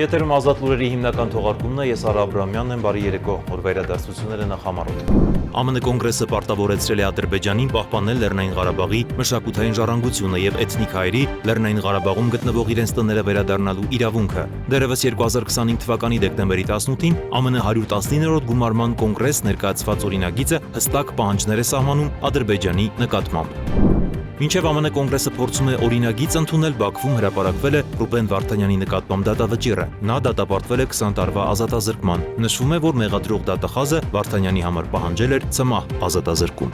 Եթերում ազատ լուրերի հիմնական թողարկումն է, ես Արա Աբրամյանն եմ, բարի երեկո, օրվա իրադարձությունները նախամարոտ։ ԱՄՆ կոնգրեսը պարտավորեցրել է Ադրբեջանին պահպանել Լեռնային Ղարաբաղի մշակութային ժառանգությունը եւ էթնիկ հայերի Լեռնային Ղարաբաղում գտնվող իրենց տները վերադառնալու իրավունքը։ Դեռևս 2025 թվականի դեկտեմբերի 18-ին ԱՄՆ 119-րդ գումարման կոնգրես ներկայացված օրինագիծը հստակ պահանջներ է սահմանում Ադրբեջանի նկատմամբ։ Մինչև ԱՄՆ կոնգրեսը փորձում է օրինագիծ ընդունել, Բաքվում հրապարակվել է Ռուբեն Վարդանյանի նկատմամբ դատավճիռը։ Նա դատապարտվել է 20 տարվա ազատազրկման։ Նշվում է, որ մեղադրող դատախազը Վարդանյանի համար պահանջել էր ցմահ ազատազրկում։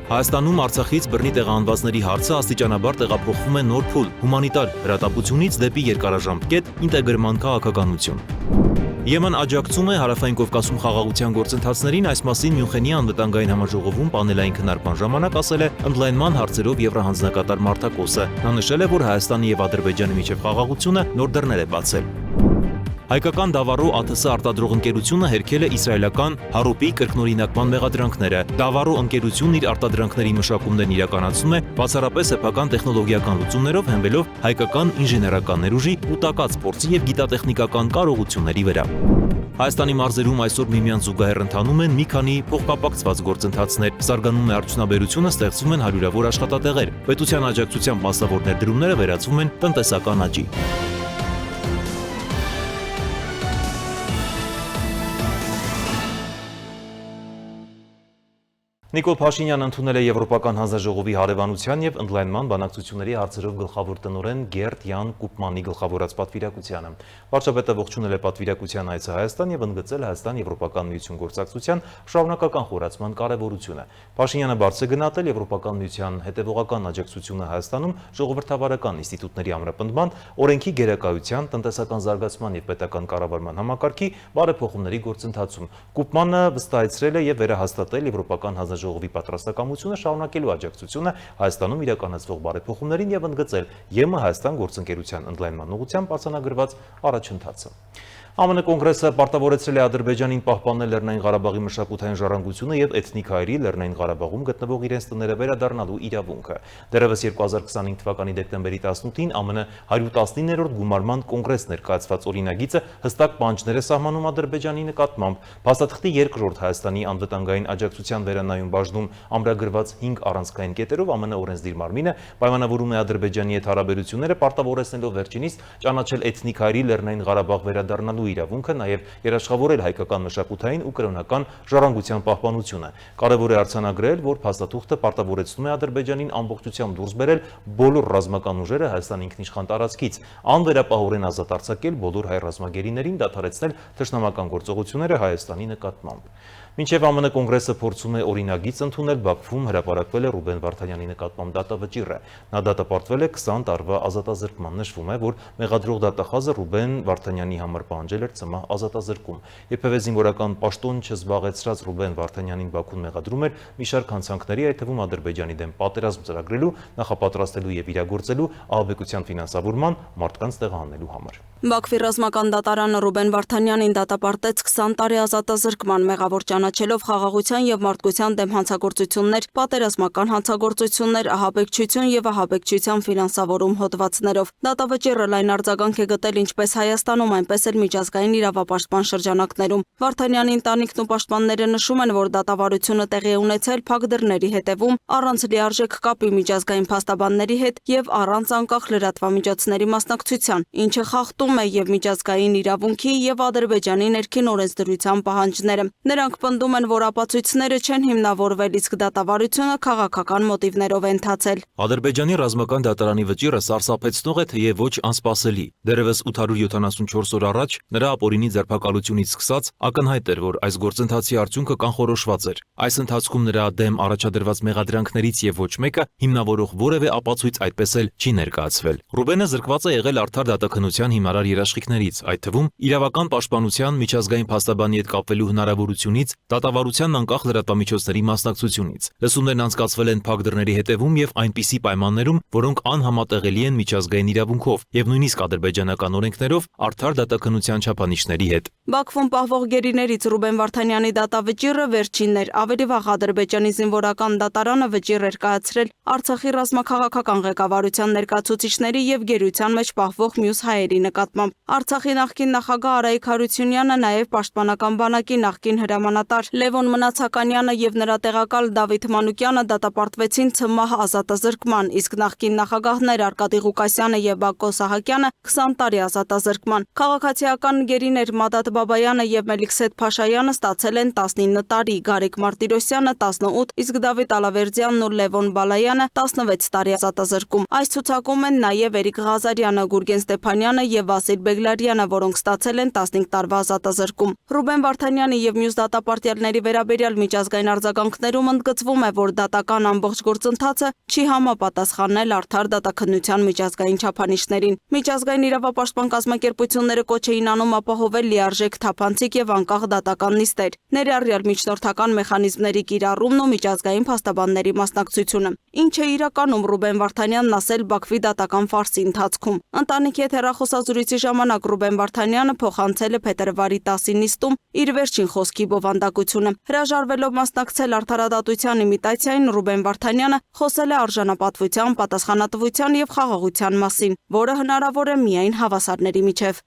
Հայաստանում Արցախից բռնի տեղահանվածների հարցը աստիճանաբար տեղափոխվում է նոր փուլ՝ հումանիտար հրատապությունից դեպի երկարաժամկետ ինտեգրման քաղաքականություն։ Եմեն աջակցում է Հարավային Կովկասում խաղաղության գործընթացներին, այս մասին Մյունխենի անվտանգային համաժողովում պանելային քննարկման ժամանակ ասել է ընդլայնման հարցերով Եվրահանձնակատար Մարտակոսը։ Նա նշել է, որ Հայաստանի եւ Ադրբեջանի միջև խաղաղությունը նոր դռներ է բացել։ Հայկական Դավարո ԱԹՍ արտադրող ընկերությունը հերքել է իսրայելական Հարոպի կրկնօրինակման մեղադրանքները։ Դավարո ընկերությունն իր արտադրանքների մշակումներն իրականացնում է բացառապես սեփական տեխնոլոգիական լուծումներով, հենվելով հայկական ինժեներական ներուժի ու տակած փորձի եւ գիտատեխնիկական կարողությունների վրա։ Հայաստանի մարզերում այսօր միմյանց զուգահեռ ընթանում են մի քանի փոխկապակցված գործընթացներ։ Զարգանում է արդյունաբերությունը, ստեղծվում են հարյուրավոր աշխատատեղեր։ Պետության աջակցությամբ մասնավոր ներդրումները վերածվում են տնտեսական աճի։ Նիկոլ Փաշինյանը ընդունել է Եվրոպական հանձնաժողովի հարևանության եւ ընդլայնման բանակցությունների հարցերով գլխավոր տնօրեն Գերտ Յան Կուպմանի գլխավորած պատվիրակությանը։ Վարչապետը ողջունել է պատվիրակության այցը Հայաստան եւ ընդգծել Հայաստան-Եվրոպական միություն գործակցության շարունակական խորացման կարեւորությունը։ Փաշինյանը բարձր է գնահատել Եվրոպական միության հետեւողական աջակցությունը Հայաստանում ժողովրդավարական ինստիտուտների ամրապնդման, օրենքի գերակայության, տնտեսական զարգացման եւ պետական կառավարման համակարգի բարեփոխումների գործընթացում։ Կուպմանը վստահեցրել է եւ վերահաստատել Եվրոպական հանձնաժողովի պատրաստակամությունը շարունակելու աջակցությունը Հայաստանում իրականացվող բարեփոխումներին եւ ընդգծել ԵՄ Հայաստան գործընկերության ընդլայնման ուղղությամբ արձանագրված առաջընթացը։ ԱՄՆ կոնգրեսը պարտավորեցրել է Ադրբեջանին պահպանել Լեռնային Ղարաբաղի մշակութային ժառանգությունը եւ էթնիկ հայերի Լեռնային Ղարաբաղում գտնվող իրենց տները վերադառնալու իրավունքը։ Դեռևս 2025 թվականի դեկտեմբերի 18-ին ԱՄՆ 119-րդ գումարման կոնգրես ներկայացված օրինագիծը հստակ պահանջներ է սահմանում Ադրբեջանի նկատմամբ։ Փաստաթղթի երկրորդ Հայաստանի անվտանգային աջակցության վերանայում բաժնում ամրագրված 5 առանցքային կետերով ԱՄՆ օրենսդիր մարմինը պայմանավորում է Ադրբեջանի հետ հարաբերությունները պարտավորեցնելով վերջինիս ճանաչել էթնիկ հայերի Լեռնային Ղարաբաղ վերադառնալու իրավունքը, նաև երաշխավորել հայկական մշակութային ու կրոնական ժառանգության պահպանությունը։ Կարևոր է արձանագրել, որ փաստաթուղթը պարտավորեցնում է Ադրբեջանին ամբողջությամբ դուրս բերել բոլոր ռազմական ուժերը Հայաստանի ինքնիշխան տարածքից, անվերապահորեն ազատ արձակել բոլոր հայ ռազմագերիներին, դադարեցնել թշնամական գործողությունները Հայաստանի նկատմամբ։ Մինչև ԱՄՆ կոնգրեսը փորձում է օրինագիծ ընդունել, Բաքվում հրապարակվել է Ռուբեն Վարդանյանի նկատմամբ դատավճիռը։ Նա դատապարտվել է 20 տարվա ազատազրկման։ Նշվում է, որ մեղադրող դատախազը Ռուբեն Վարդանյանի համար պահանջել էր ցմահ ազատազրկում։ Երբևէ զինվորական պաշտոն չզբաղեցրած Ռուբեն Վարդանյանին Բաքուն մեղադրում էր մի շարք հանցանքների, այդ թվում Ադրբեջանի դեմ պատերազմ ծրագրելու, նախապատրաստելու եւ իրագործելու, ահաբեկության ֆինանսավորման, մարդկանց տեղահանելու համար։ Բաքվի ռազմական դատարանը Ռուբեն Վարդանյանին դատապարտեց 20 տարի ազատազրկման, մեղավոր ճանաչելով խաղաղության եւ մարդկության դեմ հանցագործություններ, պատերազմական հանցագործություններ, ահաբեկչություն եւ ահաբեկչության ֆինանսավորում հոդվածներով։ Դատավճիռը լայն արձագանք է գտել ինչպես Հայաստանում, այնպես էլ միջազգային իրավապաշտպան շրջանակներում։ Վարդանյանի ընտանիքն ու պաշտպանները նշում են, որ դատավարությունը տեղի է ունեցել փակ դռների հետևում, առանց լիարժեք կապի միջազգային փաստաբանների հետ եւ առանց անկախ լրատվամիջոցների մասնակցության, ինչը խախտում է եւ միջազգային իրավունքի եւ Ադրբեջանի ներքին օրենսդրության պահանջները։ Նրանք պնդում են, որ ապացույցները չեն հիմնավորվել, իսկ դատավարությունը քաղաքական մոտիվներով է ընթացել։ Ադրբեջանի ռազմական դատարանի վճիռը սարսափեցնող է, թեև ոչ անսպասելի։ Դեռևս 874 օր առաջ նրա ապօրինի ձերբակալությունից սկսած ակնհայտ էր, որ այս գործընթացի արդյունքը կանխորոշված էր։ Այս ընթացքում նրա դեմ առաջադրված մեղադրանքներից եւ ոչ մեկը հիմնավորող որևէ ապացույց այդպես էլ չի ներկայացվել։ Ռուբենը զրկված է եղել արդար դատաքննության հիմնարար երաշխիքներից, այդ թվում իրավական պաշտպանության, միջազգային փաստաբանի հետ կապվելու հնարավորությունից, դատավարության անկախ լրատվամիջոցների մասնակցությունից։ Լսումներն անցկացվել են փակ դռների հետևում եւ այնպիսի պայմաններում, որոնք անհամատեղելի են միջազգային իրավունքով եւ նույնիսկ ադրբեջանական օրենքներով, արդար դատաքննության չափանիշների հետ։ Բաքվում պահվող գերիներից Ռուբեն Վարդանյանի դատավճիռը վերջինն էր։ Ավելի վաղ Ադրբեջանի զինվորական դատարանը վճիռ էր կայացրել Արցախի ռազմաքաղաքական ղեկավարության ներկայացուցիչների եւ գերության մեջ պահվող մյուս հայերի նկատմամբ։ Արցախի նախկին նախագահ Արայիկ Հարությունյանը, նաեւ պաշտպանական բանակի նախկին հրամանատար Լևոն Մնացականյանը եւ նրա տեղակալ Դավիթ Մանուկյանը դատապարտվեցին ՑՄՀ ազատազրկման, իսկ նախկին նախագահներ Արկադի Ղուկասյանը եւ Բակո Սահակյանը 20 տարի ազատազրկման։ Քաղաքացիական գերիներ Մադատ Բաբայանը եւ Մելիքսեթ Փաշայանը ստացել են 19 տարի, Գարիկ Մարտիրոսյանը 18, իսկ Դավիթ Ալավերդյանն ու Լևոն Բալայանը 16 տարի ազատազրկում։ Այս ցուցակում են նաեւ Էրիկ Ղազարյանը, Գուրգեն Ստեփանյանը եւ Վասիլ Բեգլարյանը, որոնք ստացել են 15 տարվա ազատազրկում։ Ռուբեն Վարդանյանի եւ մյուս դատապարտյալների վերաբերյալ միջազգային արձագանքներում ընդգծվում է, որ դատական ամբողջ գործընթացը չի համապատասխանել արդար դատաքննության միջազգային չափանիշներին։ Միջազգային իրավապաշտպան կազմակերպությունները կոչ էին անում ապահովել լիարժեք, թափանցիկ եւ անկախ դատական նիստեր, ներառյալ միջնորդական մեխանիզմների կիրառումն ու միջազգային փաստաբանների մասնակցությունը, ինչը իրականում Ռուբեն Վարդանյանն ասել Բաքվի դատական ֆարսի ընթացքում։ Ընտանիքի հետ հեռախոսազրույցի ժամանակ Ռուբեն Վարդանյանը փոխանցել է փետրվարի 10-ի նիստում իր վերջին խոսքի բովանդակությունը։ Հրաժարվելով մասնակցել արդարադատության իմիտացիային, Ռուբեն Վարդանյանը խոսել է արժանապատվության, պատասխանատվության եւ խաղաղության մասին, որը հնարավոր է միայն հավասարների միջև։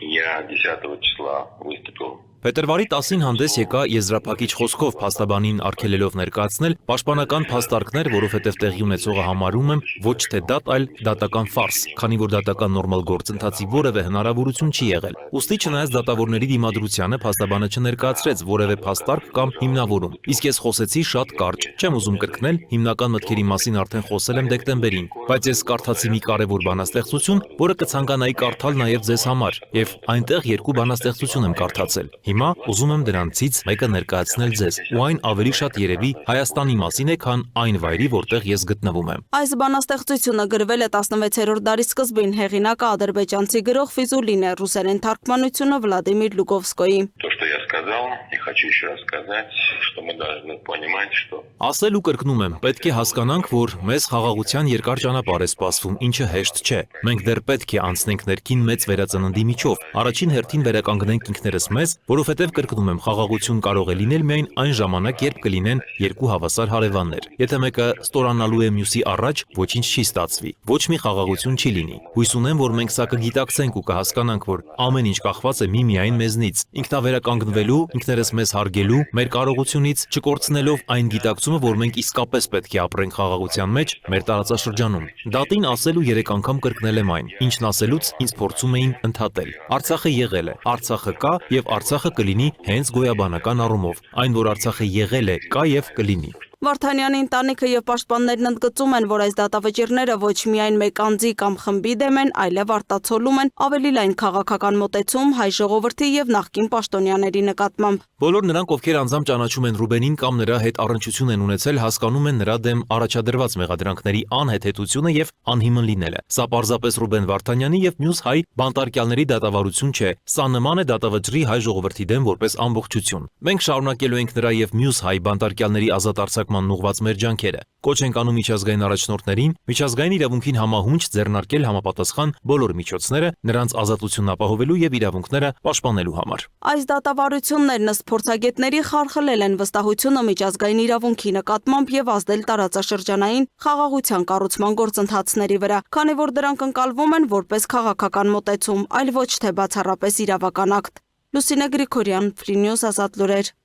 Я 10 числа выступил. Փետրվարի 10-ին հանդես եկա եզրափակիչ խոսքով փաստաբանին արգելելով ներկայացնել պաշտպանական փաստարկներ, որովհետև տեղի ունեցողը համարում եմ ոչ թե դատ, այլ դատական ֆարս, քանի որ դատական նորմալ գործընթացի որևէ հնարավորություն չի եղել։ Ուստի չնայած դատավորների դիմադրությանը փաստաբանը չներկայացրեց որևէ փաստարկ կամ հիմնավորում։ Իսկ ես խոսեցի շատ կարճ, չեմ ուզում կրկնել, հիմնական մտքերի մասին արդեն խոսել եմ դեկտեմբերին, բայց ես կարդացի մի կարևոր բանաստեղծություն, որը կցանկանայի կարդալ նաև ձեզ համար, եւ այնտեղ երկու բանաստեղծություն եմ կարդացել։ Հիմա ուզում եմ դրանցից մեկը ներկայացնել ձեզ, ու այն ավելի շատ երևի Հայաստանի մասին է, քան այն վայրի, որտեղ ես գտնվում եմ։ Այս բանաստեղծությունը գրվել է 16-րդ դարի սկզբին, հեղինակը ադրբեջանցի գրող Ֆիզուլին է, ռուսերեն թարգմանությունը Վլադիմիր Լուգովսկոյի։ То, что я сказал, и хочу еще раз сказать, что мы должны понимать, что Ասել ու կրկնում եմ, պետք է հասկանանք, որ մեզ խաղաղության երկար ճանապարհ է սպասվում, ինչը հեշտ չէ։ Մենք դեռ պետք է անցնենք ներքին մեծ վերածննդի միջով։ Առաջին հերթին վերականգնենք ինքներս մեզ, որովհետև կրկնում եմ, խաղաղություն կարող է լինել միայն այն ժամանակ, երբ կլինեն երկու հավասար հարևաններ։ Եթե մեկը ստորանալու է մյուսի առաջ, ոչինչ չի ստացվի։ Ոչ մի խաղաղություն չի լինի։ Հույս ունեմ, որ մենք սա կգիտակցենք ու կհասկանանք, որ ամեն ինչ կախված է միմիայն մեզնից։ Ինքնավերականգնվելու, ինքներս մեզ հարգելու, մեր կարողությունից չկորցնելով այն գիտակցումը, որ մենք իսկապես պետք է ապրենք խաղաղության մեջ մեր տարածաշրջանում։ Դատին ասելու 3 անգամ կրկնել եմ այն, ինչն ասելուց ինձ փորձում էին ընդհատել։ Արցախը եղել է, Արցախը կա եւ Արցախը կլինի հենց գոյաբանական առումով։ Այն, որ Արցախը եղել է, կա եւ կլինի։ Վարդանյանի ընտանիքը եւ պաշտպաններն ընդգծում են, որ այս դատավճիռները ոչ միայն մեկ անձի կամ խմբի դեմ են, այլև արտացոլում են ավելի լայն քաղաքական մոտեցում հայ ժողովրդի եւ նախկին պաշտոնյաների նկատմամբ։ Բոլոր նրանք, ովքեր անձամբ ճանաչում են Ռուբենին կամ նրա հետ առնչություն են ունեցել, հասկանում են նրա դեմ առաջադրված մեղադրանքների անհեթեթությունը եւ անհիմն լինելը։ Սա պարզապես Ռուբեն Վարդանյանի եւ մյուս հայ բանտարկյալների դատավարություն չէ։ Սա նման է դատավճռի հայ ժողովրդի դեմ որպես ամբողջություն։ Մենք շարունակելու ենք նրա եւ մյուս հայ բանտարկյալների ազատ արձակման ուղղված մեր ջանքերը։ Կոչ ենք անում միջազգային առաջնորդներին, միջազգային իրավունքին համահունչ ձեռնարկել համապատասխան բոլոր միջոցները նրանց ազատությունն ապահովելու եւ իրավունքները պաշտպանելու համար։ Այս դատավարություններն ըստ փորձագետների խարխլել են վստահությունը միջազգային իրավունքի նկատմամբ եւ ազդել տարածաշրջանային խաղաղության կառուցման գործընթացների վրա, քանի որ դրանք ընկալվում են որպես քաղաքական մոտեցում, այլ ոչ թե բացառապես իրավական ակտ։ Լուսինե Գրիգորյան, Free News, Ազատ լուրեր։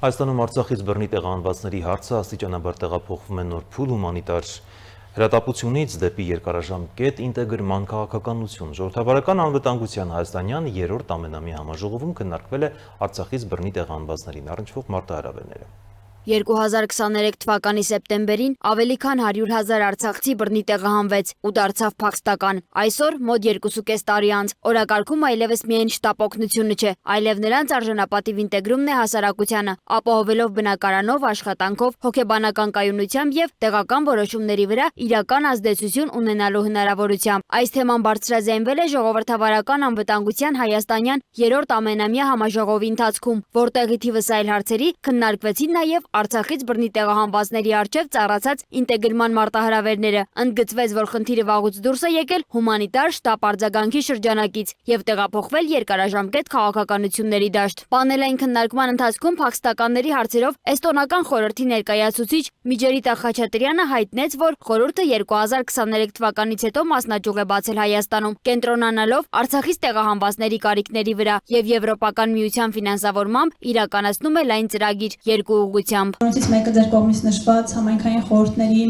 Հայաստանում Արցախից բռնի տեղահանվածների հարցը աստիճանաբար տեղափոխվում է նոր փուլ հումանիտար հրատապությունից դեպի երկարաժամկետ ինտեգրման քաղաքականություն։ Ժողովրդավարական անվտանգության հայաստանյան 3-րդ ամենամյա համաժողովում քննարկվել է Արցախից բռնի տեղահանվածներին առնչվող մարտահրավերները։ 2023 թվականի սեպտեմբերին ավելի քան 100,000 արցախցի բռնի տեղահանվեց ու դարձավ փախստական։ Այսօր մոտ 2.5 տարի անց օրակարգում այլևս միայն շտապօգնությունը չէ, այլև նրանց արժանապատիվ ինտեգրումն է հասարակությանը, ապահովելով բնակարանով, աշխատանքով, հոգեբանական կայունությամբ եւ տեղական որոշումների վրա իրական ազդեցություն ունենալու հնարավորությամբ։ Այս թեման բարձրաձայնվել է ժողովրդավարական անվտանգության հայաստանյան 3-րդ ամենամյա համաժողովի ընթացքում, որտեղի թիվս այլ հարցերի քննարկվեցին նաեւ Արցախից բռնի տեղահանվածների առջև ծառացած ինտեգրման մարտահրավերները։ Ընդգծվեց, որ խնդիրը վաղուց դուրս է եկել հումանիտար շտապ արձագանքի շրջանակից եւ տեղափոխվել երկարաժամկետ քաղաքականությունների դաշտ։ Պանելային քննարկման ընթացքում փախստականների հարցերով էստոնական խորհրդի ներկայացուցիչ Միջերիտա Խաչատրյանը հայտնեց, որ խորհուրդը 2023 թվականից հետո մասնաճյուղ է բացել Հայաստանում, կենտրոնանալով Արցախից տեղահանվածների կարիքների վրա եւ Եվրոպական միության ֆինանսավորմամբ իրականացնում է լայն ծրագիր երկու ուղղությամբ։ Որոնցից մեկը ձեր կողմից նշված համայնքային խորհուրդների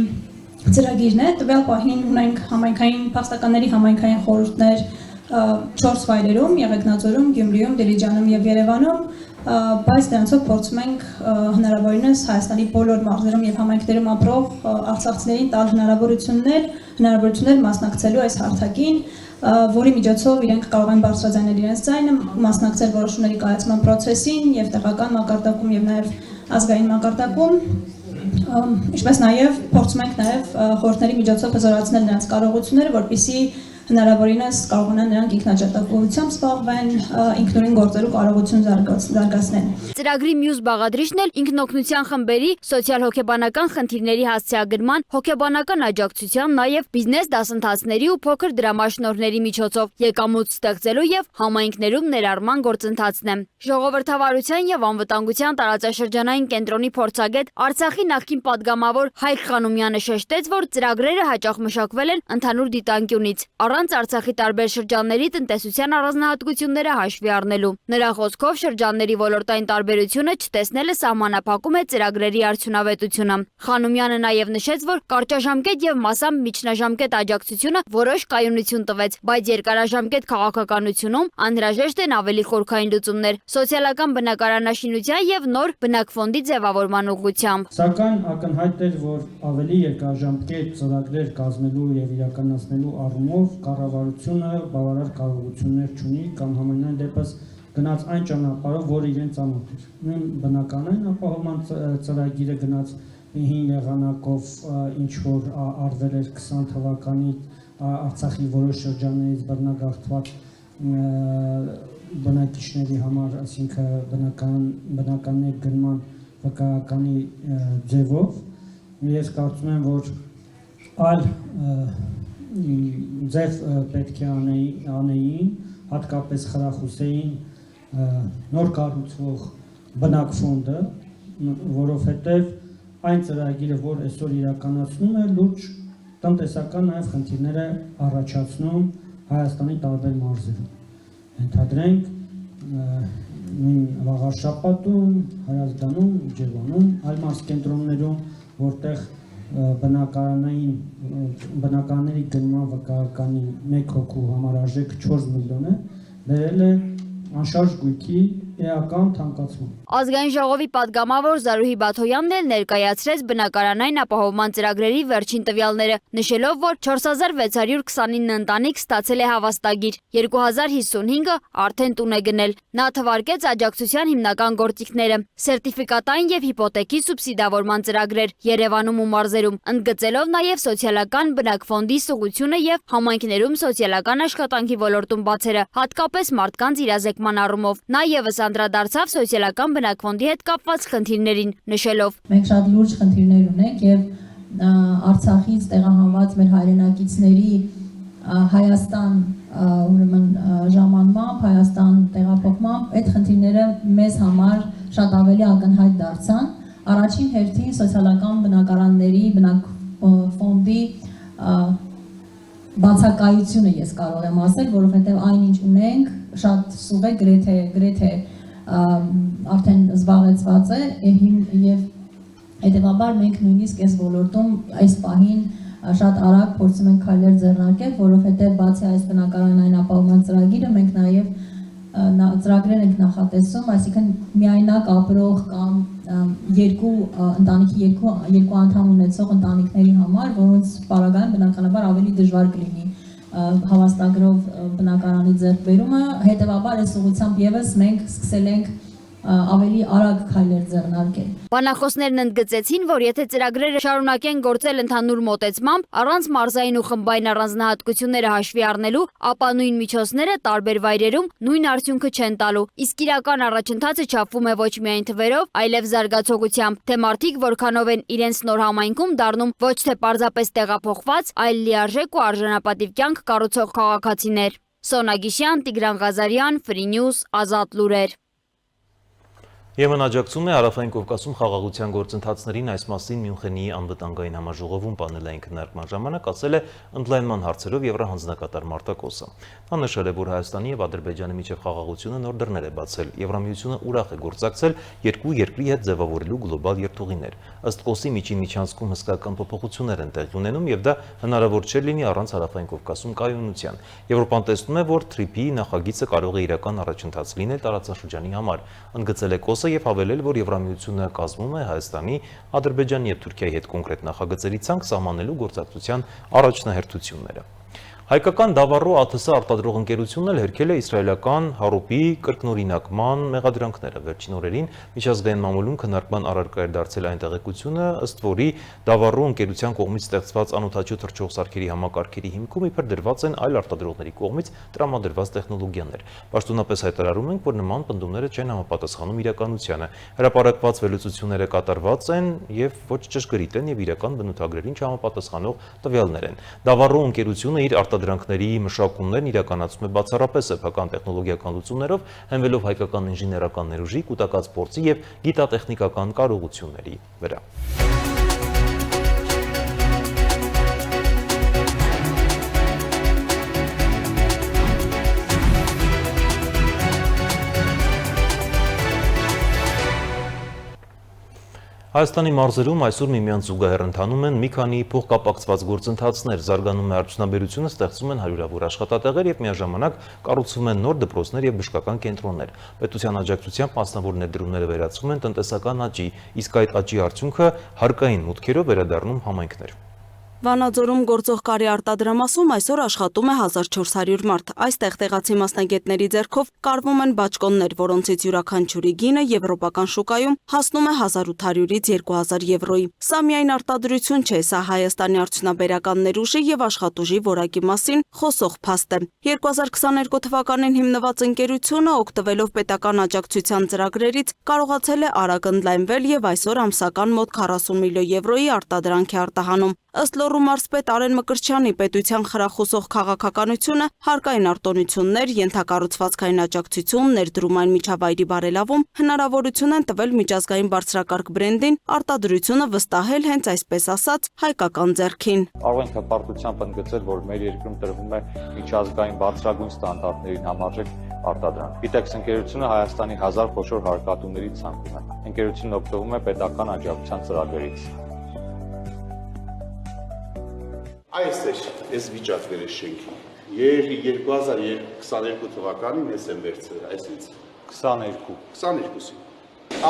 ծրագիրն է։ Տվյալ պահին ունենք համայնքային փախստականների համայնքային խորհուրդներ 4 վայրերում՝ Եղեգնաձորում, Գյումրիում, Դիլիջանում եւ Երևանում, բայց դրանցով փորձում ենք հնարավորինս Հայաստանի բոլոր մարզերում եւ համայնքներում ապրող արցախցիներին տալ հնարավորություններ մասնակցելու այս հարթակին, որի միջոցով իրենք կարող են բարձրաձայնել իրենց ձայնը, մասնակցել որոշումների կայացման process-ին եւ տեղական մակարդակում եւ նաեւ ազգային մակարդակում, ինչպես նաեւ փորձում ենք նաեւ խորհուրդների միջոցով հզորացնել նրանց կարողությունները, որպեսզի հնարավորինս կարողանան նրանք ինքնաճարտակողությամբ զբաղվեն, ինքնուրույն գործելու կարողություն զարգացնեն։ Ծրագրի մյուս բաղադրիչն էլ ինքնօգնության խմբերի սոցիալ-հոգեբանական խնդիրների հասցեագրման, հոգեբանական աջակցության, նաև բիզնես դասընթացների ու փոքր դրամաշնորհների միջոցով եկամուտ ստեղծելու եւ համայնքներում ներառման գործընթացն է։ Ժողովրդավարության եւ անվտանգության տարածաշրջանային կենտրոնի փորձագետ Արցախի նախկին падգամավոր Հայկ Խանոմյանը շեշտեց, որ ծրագրերը հաճախ մշակվել են ընդհանուր դիտանկյունից, առանց Արցախի տարբեր շրջանների տնտեսության առանձնահատկությունները հաշվի առնելու։ Նրա խոսքով շրջանների ոլորտային տարբերությունը չտեսնելը սահմանափակում է ծրագրերի արդյունավետությունը։ Խանոմյանը նաև նշեց, որ կարճաժամկետ եւ մասամբ միջնաժամկետ աջակցությունը որոշ կայունություն տվեց, բայց երկարաժամկետ քաղաքականությունում անհրաժեշտ են ավելի խորքային լուծումներ սոցիալական բնակարանաշինության եւ նոր բնակֆոնդի ձևավորման ուղղությամբ։ Սակայն ակնհայտ էր, որ ավելի երկարաժամկետ ծրագրեր կազմելու եւ իրականացնելու առումով կառավարությունը բավարար կարողություններ չունի կամ համենայն դեպս գնաց այն ճանապարհով, որ իրեն ծանոթ էր։ Նույն բնականին ապահովման ծրագիրը գնաց 5 եղանակով, ինչ որ արվել էր 20 թվականի Արցախի որոշ շրջաններից բռնագաղթված բնակիչների համար, այսինքն բնականների գնման վկայականի ձևով։ Ես կարծում եմ, որ այլ ձև պետք է անեին, հատկապես խրախուսեին նոր կառուցվող բնակֆոնդը, որովհետև այն ծրագիրը, որ այսօր իրականացնում է, լուրջ տնտեսական նաև խնդիրներ է առաջացնում Հայաստանի տարբեր մարզերում։ Ենթադրենք նույն Վաղարշապատում, Հայաստանում, Ջևանում, այլ մարզկենտրոններում, որտեղ բնակարանների գնման վկայականի 1 հոգու համարաժեք 4 միլիոն է, բերել է անշարժ գույքի էական թանկացման։ Ազգային ժողովի падգամավոր Զարուհի Բաթոյանն էլ ներկայացրեց բնակարանային ապահովման ծրագրերի վերջին տվյալները, նշելով, որ 4629 ընտանիք ստացել է հավաստագիր, 2055-ը արդեն տուն է գնել։ Նա թվարկեց աջակցության հիմնական գործիքները՝ սերտիֆիկատային եւ հիպոթեքի սուբսիդավորման ծրագրեր Երևանում ու մարզերում, ընդգծելով նաեւ սոցիալական բնակֆոնդի սուղությունը եւ համայնքներում սոցիալական աշխատանքի ոլորտում բացերը, հատկապես մարդկանց իրազեկման առումով։ Նա եւս անդրադարձավ սոցիալական բնակֆոնդի հետ կապված խնդիրներին, նշելով. Մենք շատ լուրջ խնդիրներ ունենք եւ Արցախից տեղահանված մեր հայրենակիցների Հայաստան ուրեմն ժամանմամբ, Հայաստան տեղափոխմամբ այդ խնդիրները մեզ համար շատ ավելի ակնհայտ դարձան։ Առաջին հերթին սոցիալական բնակարանների բնակֆոնդի բացակայությունը ես կարող եմ ասել, որովհետև այնինչ ունենք շատ սուղ է, գրեթե արդեն զբաղեցված է եւ հետեւաբար մենք նույնիսկ այս ոլորտում այս պահին շատ արագ փորձում ենք քայլեր ձեռնարկել, որովհետև բացի այս բնակարանային ապահովման ծրագիրը մենք նաեւ ծրագրեր ենք նախատեսում, այսինքն միայնակ ապրող կամ երկու անդամ ունեցող ընտանիքների համար, որոնց պարագայում բնականաբար ավելի դժվար կլինի հավաստագրով բնակարանի ձեռքբերումը, հետևաբար այս ուղղությամբ եւս մենք սկսել ենք ավելի արագ քայլեր ձեռնարկել։ Բանախոսներն ընդգծեցին, որ եթե ծրագրերը շարունակեն գործել ընդհանուր մոտեցմամբ, առանց մարզային ու խմբային առանձնահատկությունները հաշվի առնելու, ապա նույն միջոցները տարբեր վայրերում նույն արդյունքը չեն տալու։ Իսկ իրական առաջընթացը չափվում է ոչ միայն թվերով, այլև զարգացողությամբ, թե մարդիկ որքանով են իրենց նոր համայնքում դառնում ոչ թե պարզապես տեղափոխված, այլ լիարժեք ու արժանապատիվ կյանք կառուցող քաղաքացիներ։ Սոնա Գիշյան, Տիգրան Ղազարյան, Free News, Ազատ լուրեր։ Եմեն աջակցում է Հարավային Կովկասում խաղաղության գործընթացներին, այս մասին Մյունխենի անվտանգային համաժողովում պանելային քննարկման ժամանակ ասել է ընդլայնման հարցերով եվրահանձնակատար Մարտակոսը։ Նա նշել է, որ Հայաստանի եւ Ադրբեջանի միջև խաղաղությունը նոր դռներ է բացել։ Եվրամիությունը ուրախ է գործակցել երկու երկրի հետ ձևավորելու գլոբալ երթուղիներ։ Ըստ խոսի միջին միջանցքում հսկական փոփոխություններ են տեղի ունենում եւ դա հնարավոր չէ լինի առանց Հարավային Կովկասում կայունության։ Եվրոպան տեսնում է, որ TRIP-ի նախագիծը կարող է իրական առաջընթաց լինել տարածաշրջանի համար։ Ընդգծել է Կոսը եւ հավելել, որ Եվրամիությունը կազմում է Հայաստանի, Ադրբեջանի եւ Թուրքիայի հետ կոնկրետ նախագծերի ցանկ սահմանելու գործակցության առաջնահերթությունները։ Հայկական Դավառո ԱԹՍ արտադրող ընկերությունն էլ հերքել է իսրայելական Հարոպի կրկնօրինակման մեղադրանքները։ Վերջին օրերին միջազգային մամուլում քննարկման առարկա էր դարձել այն տեղեկությունը, ըստ որի Դավառո ընկերության կողմից ստեղծված անօդաչու թռչող սարքերի համակարգերի հիմքում իբր դրված են այլ արտադրողների կողմից տրամադրված տեխնոլոգիաներ։ Պաշտոնապես հայտարարում ենք, որ նման պնդումները չեն համապատասխանում իրականությանը։ Հրապարակված վերլուծությունները կատարված են եւ ոչ ճշգրիտ են եւ իրական բնութագրերին չհամապատասխանող տվյալներ են։ Դավառո ընկերությունը իր արտադրանքների մշակումներն իրականացում է բացառապես սեփական տեխնոլոգիական լուծումներով, հենվելով հայկական ինժեներական ներուժի, կուտակած փորձի եւ գիտատեխնիկական կարողությունների վրա։ Հայաստանի մարզերում այսօր միմյանց զուգահեռ ընթանում են մի քանի փոխկապակցված գործընթացներ, զարգանում է արդյունաբերությունը, ստեղծում են հարյուրավոր աշխատատեղեր եւ միաժամանակ կառուցվում են նոր դպրոցներ եւ բժշկական կենտրոններ։ Պետության աջակցությամբ մասնավոր ներդրումները վերացվում են տնտեսական աճի, իսկ այդ աճի արդյունքը հարկային մուտքերով վերադառնում համայնքներ։ Վանաձորում գործող կարի արտադրամասում այսօր աշխատում է 1400 մարդ։ Այստեղ տեղացի մասնագետների ձեռքով կարվում են բաճկոններ, որոնցից յուրաքանչյուրի գինը եվրոպական շուկայում հասնում է 1800-ից 2000 եվրոյի։ Սա միայն արտադրություն չէ, սա Հայաստանի արդյունաբերական ներուժի եւ աշխատուժի որակի մասին խոսող փաստ է։ 2022 թվականին հիմնված ընկերությունը, օգտվելով պետական աջակցության ծրագրերից, կարողացել է արագ ընդլայնվել եւ այսօր ամսական մոտ 40 միլիոն եվրոյի արտադրանք է արտահանում։ Ըստ Լոռու մարզպետ Արեն Մկրտչյանի, պետության խրախուսող քաղաքականությունը, հարկային արտոնություններ, ենթակառուցվածքային աջակցություն, ներդրումային միջավայրի բարելավում հնարավորություն են տվել միջազգային բարձրակարգ բրենդին արտադրությունը վստահել հենց այսպես ասած հայկական ձեռքին։ Կարող ենք հպարտությամբ ընդգծել, որ մեր երկրում տրվում է միջազգային բարձրագույն ստանդարտներին համարժեք արտադրանք։ Vitex ընկերությունը Հայաստանի 1000 խոշոր հարկատուների ցանկում է։ Ընկերությունն օգտվում է պետական աջակցության ծրագրերից։ Այս էս վիճակները շենքի 2022 թվականին ես եմ վերցրել, այսինքն 22-ի։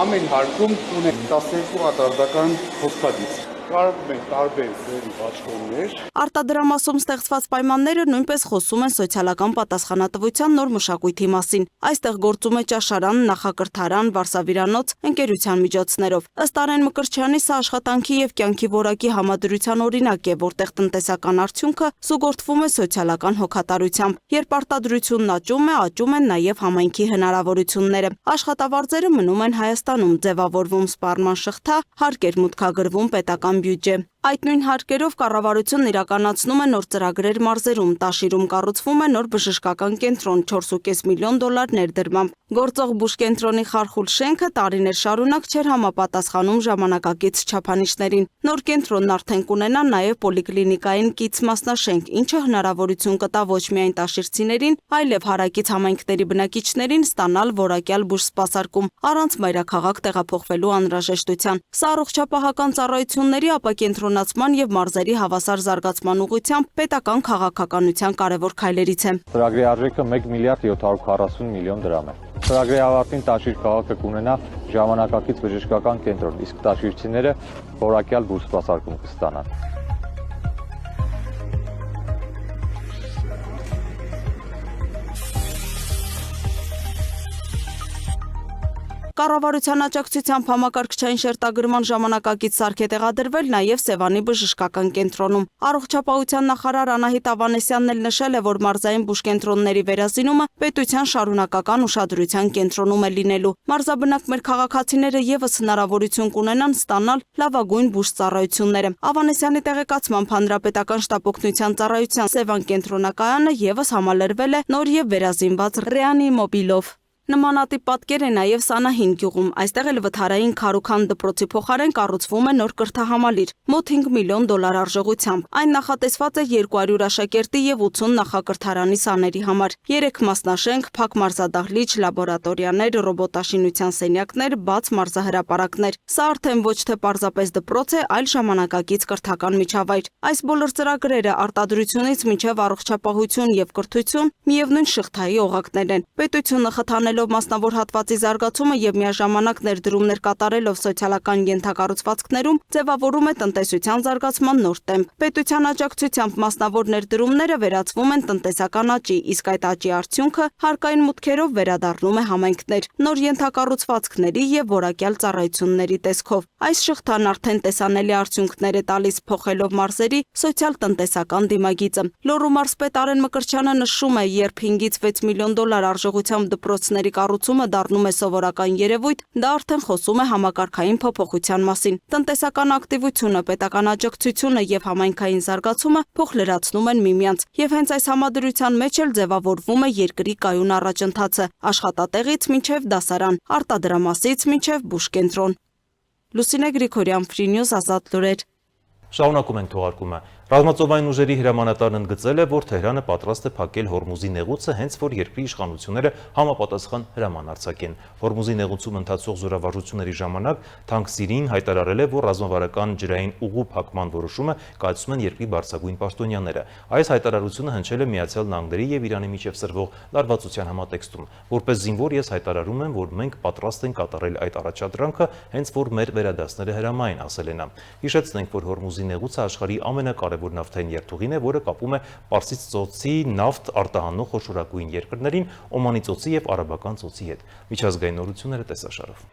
Ամեն հարկում ունենք 12 արտադրական հոսքագիծ։ Կարող ենք տարբեր բաճկոններ։ Արտադրամասում ստեղծված պայմանները նույնպես խոսում են սոցիալական պատասխանատվության նոր մշակույթի մասին։ Այստեղ գործում է ճաշարան, նախակրթարան, վարսավիրանոց ընկերության միջոցներով։ Ըստ Արեն Մկրտչյանի, սա աշխատանքի եւ կյանքի որակի համադրության օրինակ է, որտեղ տնտեսական արդյունքը զուգորդվում է սոցիալական հոգատարությամբ։ Երբ արտադրությունն աճում են նաեւ համայնքի հնարավորությունները։ Աշխատավարձերը մնում են Հայաստանում, ձևավորվում սպառման շղթա, հարկեր մուտքագրվում պետական բյուջե։ Այդ նույն հարկերով կառավարությունն իրականացնում է նոր ծրագրեր մարզերում, Տաշիրում կառուցվում է նոր բժշկական կենտրոն 4.5 միլիոն դոլար ներդրմամբ։ Գործող բուժկենտրոնի խարխուլ շենքը տարիներ շարունակ չէր համապատասխանում ժամանակակից չափանիշներին։ Նոր կենտրոնն արդեն կունենա նաև պոլիկլինիկային կից մասնաշենք, ինչը հնարավորություն կտա ոչ միայն տաշիրցիներին, այլև հարակից համայնքների բնակիչներին ստանալ որակյալ բուժսպասարկում առանց մայրաքաղաք տեղափոխվելու անհրաժեշտության։ Սա առողջապահական ծառայությունների ապակենտրոնացման եւ մարզերի հավասար զարգացման ուղղությամբ պետական քաղաքականության կարևոր քայլերից է։ Ծրագրի արժեքը 1 միլիարդ 740 միլիոն դրամ է։ Ծրագրի ավարտին Տաշիր քաղաքը կունենա ժամանակակից բժշկական կենտրոն, իսկ տաշիրցիները որակյալ բուժսպասարկում կստանան։ Կառավարության աջակցությամբ համակարգչային շերտագրման ժամանակակից սարք է տեղադրվել նաև Սևանի բժշկական կենտրոնում։ Առողջապահության նախարար Անահիտ Ավանեսյանն էլ նշել է, որ մարզային բուժկենտրոնների վերազինումը պետության շարունակական ուշադրության կենտրոնում է լինելու։ Մարզաբնակ մեր քաղաքացիները եւս հնարավորություն կունենան ստանալ լավագույն բուժծառայությունները։ Ավանեսյանի տեղեկացմամբ Հանրապետական շտապօգնության ծառայության Սևան կենտրոնակայանը եւս համալրվել է նոր եւ վերազինված ռեանիմոբիլով։ Նմանատիպ պատկեր է նաև Սանահին գյուղում։ Այստեղ էլ վթարային քարուքան դպրոցի փոխարեն կառուցվում է նոր կրթահամալիր, մոտ $5 միլիոն արժողությամբ։ Այն նախատեսված է 200 աշակերտի եւ 80 նախակրթարանի սաների համար։ 3 մասնաշենք, փակ մարզադահլիճ, լաբորատորիաներ, ռոբոտաշինության սենյակներ, բաց մարզահրապարակներ։ Սա արդեն ոչ թե պարզապես դպրոց է, այլ ժամանակակից կրթական միջավայր։ Այս բոլոր ծրագրերը արտադրությունից մինչև առողջապահություն եւ կրթություն միևնույն շղթայի օղակներ են։ Պետությունը խթանելով մասնավոր հատվածի զարգացումը եւ միաժամանակ ներդրումներ կատարելով սոցիալական ենթակառուցվածքներում ձևավորում է տնտեսության զարգացման նոր տեմպ։ Պետության աջակցությամբ մասնավոր ներդրումները վերածվում են տնտեսական աճի, իսկ այդ աճի արդյունքը հարկային մուտքերով վերադառնում է համայնքներ, նոր ենթակառուցվածքների եւ որակյալ ծառայությունների տեսքով։ Այս շղթան արդեն տեսանելի արդյունքներ է տալիս, փոխելով մարզերի սոցիալ-տնտեսական դիմագիծը։ Լոռու մարզպետ Արեն Մկրտչյանը նշում է, երբ 5-ից 6 միլիոն դոլար արժողությամբ դպրոցների կառուցումը դառնում է սովորական երևույթ, դա արդեն խոսում է համակարգային փոփոխության մասին։ Տնտեսական ակտիվությունը, պետական աջակցությունը եւ համայնքային զարգացումը փոխլրացնում են միմյանց, եւ հենց այս համադրության մեջ էլ ձևավորվում է երկրի կայուն առաջընթացը՝ աշխատատեղից մինչև դասարան, արտադրամասից մինչև բուժկենտրոն։ Լուսինե Գրիգորյան, Free News, Ազատ լուրեր։ Շարունակում ենք թողարկումը։ Ռազմածովային ուժերի հրամանատարն ընդգծել է, որ Թեհրանը պատրաստ է փակել Հորմուզի նեղուցը, հենց որ երկրի իշխանությունները համապատասխան հրաման արձակեն։ Հորմուզի նեղուցում ընթացող զորավարժությունների ժամանակ Թանկսիրին հայտարարել է, որ ռազմավարական ջրային ուղու փակման որոշումը կայացնում են երկրի բարձրագույն պաշտոնյաները։ Այս հայտարարությունը հնչել է Միացյալ Նահանգների եւ Իրանի միջև սրվող լարվածության համատեքստում։ Որպես զինվոր ես հայտարարում եմ, որ մենք պատրաստ ենք կատարել այդ առաջադրանքը, հենց որ մեր վերադասները հրամային, ասել է նա։ Հիշեցնենք, որ Հորմուզի նեղուցը աշխարհի ամենակարևոր նավթային երթուղին է, որը կապում է Պարսից ծոցի նավթ արտահանող խոշորագույն երկրներին Օմանի ծոցի եւ Արաբական ծոցի հետ։ Միջազգային նորությունները տեսաշարով։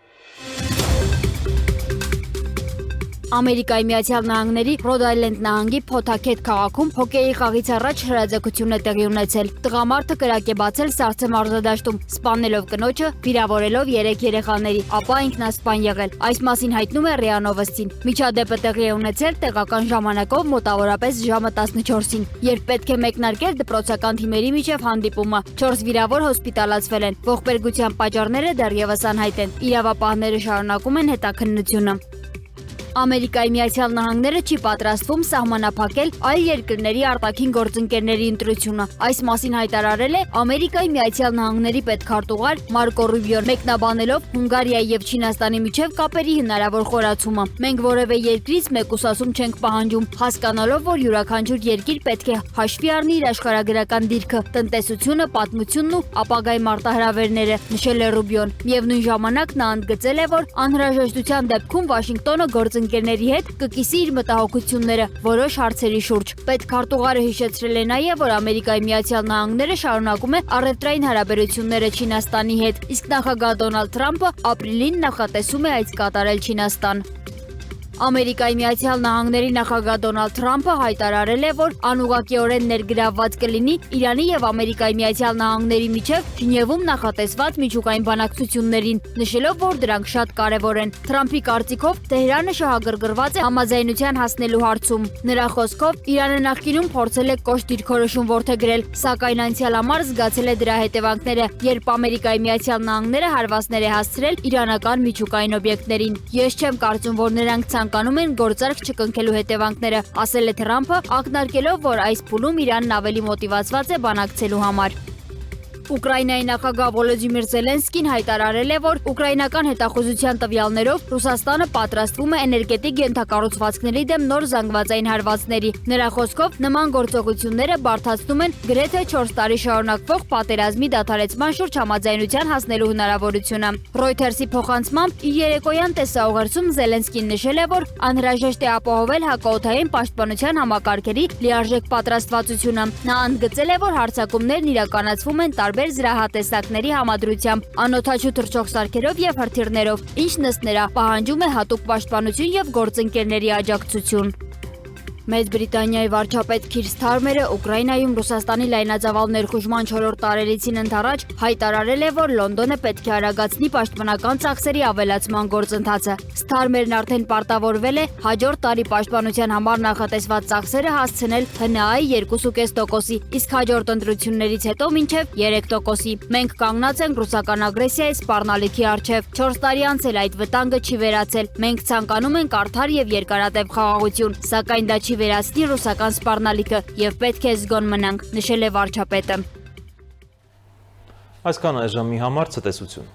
Ամերիկայի Միացյալ Նահանգների Ռոդ Այլենդ նահանգի Փոթաքեթ քաղաքում հոկեյի խաղից առաջ հրաձգություն է տեղի ունեցել։ Տղամարդը կրակ է բացել Սառցե մարզադաշտում, սպանելով կնոջը, վիրավորելով 3 երեխաների, ապա ինքնասպան եղել։ Այս մասին հայտնում է ՌԻԱ Նովոստին։ Միջադեպը տեղի է ունեցել տեղական ժամանակով մոտավորապես ժամը 14-ին, երբ պետք է մեկնարկել դպրոցական թիմերի միջև հանդիպումը։ 4 վիրավոր հոսպիտալացվել են։ Ողբերգության պատճառները դեռևս անհայտ են։ Իրավապահները շարունակում են հետաքննությունը։ Ամերիկայի Միացյալ Նահանգները չի պատրաստվում սահմանափակել այլ երկրների արտաքին գործընկերների ընտրությունը։ Այս մասին հայտարարել է Ամերիկայի Միացյալ Նահանգների պետքարտուղար Մարկո Ռուբիոն, մեկնաբանելով Հունգարիայի եւ Չինաստանի միջև կապերի հնարավոր խորացումը։ Մենք որևէ երկրից մեկուսասում չենք պահանջում, հասկանալով, որ յուրաքանչյուր երկիր պետք է հաշվի առնի իր աշխարհագրական դիրքը, տնտեսությունը, պատմությունն ու ապագայի մարտահրավերները, նշել է Ռուբիոն։ Միևնույն ժամանակ նա ընդգծել է, որ անհրաժեշտության դեպքում Վաշինգտոնը գործընկերների հետ կկիսի իր մտահոգությունները որոշ հարցերի շուրջ։ Պետքարտուղարը հիշեցրել է նաև, որ Ամերիկայի Միացյալ Նահանգները շարունակում է առևտրային հարաբերությունները Չինաստանի հետ, իսկ նախագահ Դոնալդ Թրամփը ապրիլին նախատեսում է այց կատարել Չինաստան։ Ամերիկայի Միացյալ Նահանգների նախագահ Դոնալդ Թրամփը հայտարարել է, որ անուղղակիորեն ներգրավված կլինի Իրանի եւ Ամերիկայի Միացյալ Նահանգների միջև Ժնևում նախատեսված միջուկային բանակցություններին, նշելով, որ դրանք շատ կարևոր են։ Թրամփի կարծիքով Թեհրանը շահագրգռված է համաձայնության հասնելու հարցում։ Նրա խոսքով Իրանը նախկինում փորձել է կոշտ դիրքորոշում որդեգրել, սակայն անցյալ ամառ զգացել է դրա հետևանքները, երբ Ամերիկայի Միացյալ Նահանգները հարվածներ է հասցրել իրանական միջուկային օբյեկտներին։ Ես չեմ կարծում, որ նրանք ցանկանում են գործարք չկնքելու հետևանքները, ասել է Թրամփը, ակնարկելով, որ այս փուլում Իրանն ավելի մոտիվացված է բանակցելու համար։ Ուկրաինայի նախագահ Վոլոդիմիր Զելենսկին հայտարարել է, որ ուկրաինական հետախուզության տվյալներով Ռուսաստանը պատրաստվում է էներգետիկ ենթակառուցվածքների դեմ նոր զանգվածային հարվածների։ Նրա խոսքով նման գործողությունները բարդացնում են գրեթե 4 տարի շարունակվող պատերազմի դադարեցման շուրջ համաձայնության հասնելու հնարավորությունը։ Reuters-ի փոխանցմամբ իր երեկոյան տեսաուղերձում Զելենսկին նշել է, որ անհրաժեշտ է ապահովել հակաօդային պաշտպանության համակարգերի լիարժեք պատրաստվածությունը։ Նա ընդգծել է, որ հարձակումներն իրականացվում են տարբեր տարբեր զրահատեսակների համադրությամբ, անօդաչու թռչող սարքերով եւ հրթիռներով, ինչն ըստ նրա պահանջում է հատուկ պաշտպանություն եւ գործընկերների աջակցություն։ Մեծ Բրիտանիայի վարչապետ Քիր Սթարմերը Ուկրաինայում Ռուսաստանի լայնածավալ ներխուժման 4-րդ տարելիցին ընթരാճ հայտարարել է, որ Լոնդոնը պետք է արագացնի պաշտպանական ծախսերի ավելացման գործընթացը։ Սթարմերն արդեն պարտավորվել է հաջորդ տարի պաշտպանության համար նախատեսված ծախսերը հասցնել ՀՆԱ-ի 2.5%-ի, իսկ հաջորդ ընտրություններից հետո մինչև 3%-ի։ Մենք կանգնած ենք ռուսական ագրեսիայի սպառնալիքի առջև։ 4 տարի անց էլ այդ վտանգը չի վերացել։ Մենք ցանկանում ենք արդար եւ երկարատև խաղաղություն, սակայն դա չի վերացնի ռուսական սպառնալիքը եւ պետք է զգոն մնանք, նշել է վարչապետը։ Այսքան այժմի համար ցտեսություն։